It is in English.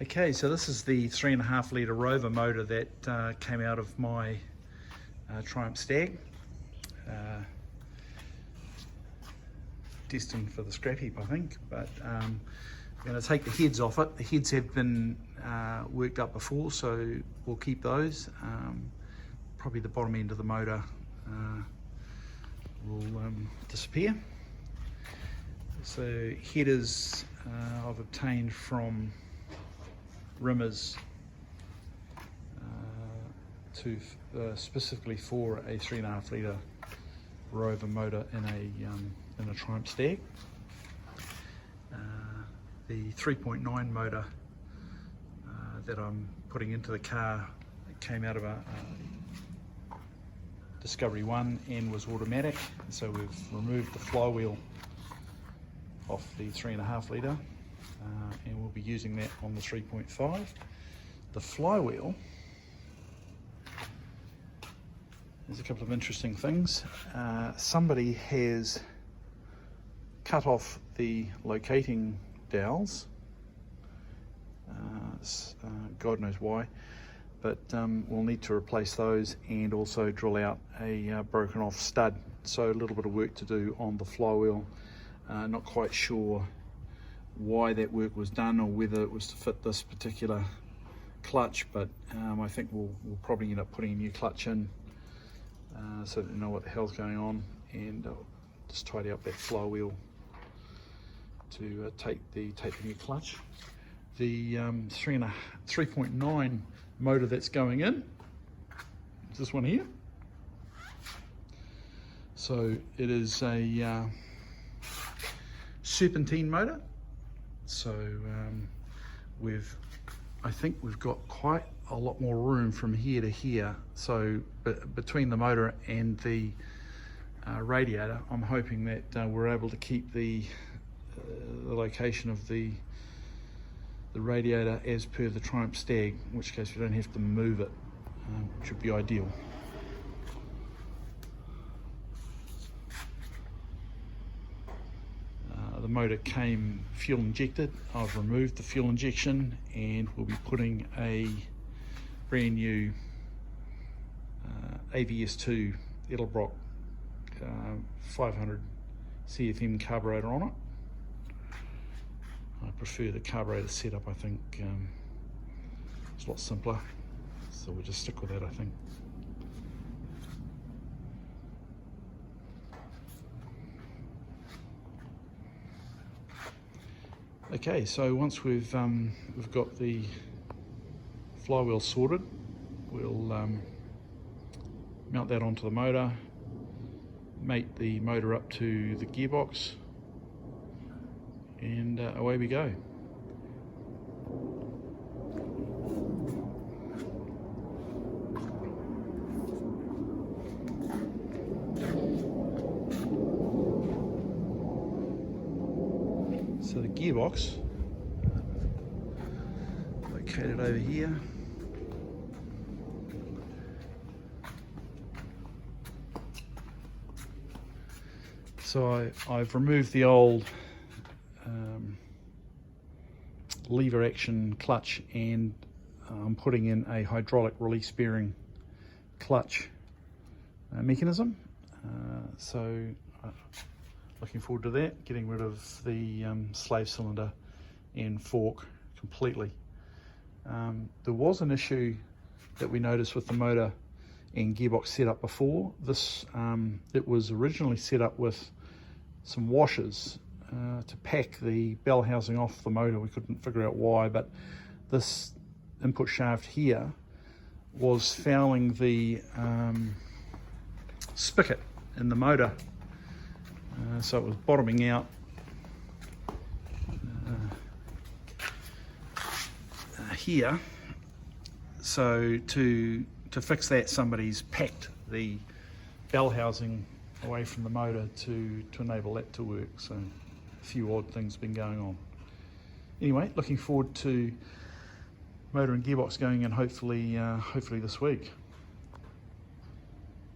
Okay, so this is the 3.5 litre Rover motor that came out of my Triumph Stag. Destined for the scrap heap, I think, but I'm going to take the heads off it. The heads have been worked up before, so we'll keep those. Probably the bottom end of the motor will disappear. So headers I've obtained from Rimmers specifically for a 3.5 litre Rover motor in a Triumph Stag. The 3.9 motor that I'm putting into the car came out of a Discovery 1 and was automatic, so we've removed the flywheel off the 3.5 litre and we'll be using that on the 3.5. The flywheel, there's a couple of interesting things. Somebody has cut off the locating dowels, God knows why, but we'll need to replace those and also drill out a broken off stud. So a little bit of work to do on the flywheel. Not quite sure why that work was done or whether it was to fit this particular clutch, but I think we'll probably end up putting a new clutch in so that we know what the hell's going on, and just tidy up that flywheel to take the new clutch. The 3.9 motor that's going in is this one here. So it is a serpentine motor. So I think we've got quite a lot more room from here to here. So between the motor and the radiator, I'm hoping that we're able to keep the location of the radiator as per the Triumph Stag, in which case we don't have to move it, which would be ideal. The motor came fuel injected. I've removed the fuel injection and we'll be putting a brand new AVS2 Edelbrock 500 CFM carburetor on it. I prefer the carburetor setup. I think it's a lot simpler, so we'll just stick with that, I think. Okay, so once we've got the flywheel sorted, we'll mount that onto the motor, mate the motor up to the gearbox, and away we go. So the gearbox, located over here. So I've removed the old lever action clutch, and I'm putting in a hydraulic release bearing clutch mechanism. So looking forward to that, getting rid of the slave cylinder and fork completely. There was an issue that we noticed with the motor and gearbox setup before. This it was originally set up with some washers to pack the bell housing off the motor. We couldn't figure out why, but this input shaft here was fouling the spigot in the motor. So it was bottoming out here. So to fix that, somebody's packed the bell housing away from the motor to enable that to work. So a few odd things been going on. Anyway, looking forward to motor and gearbox going in hopefully this week.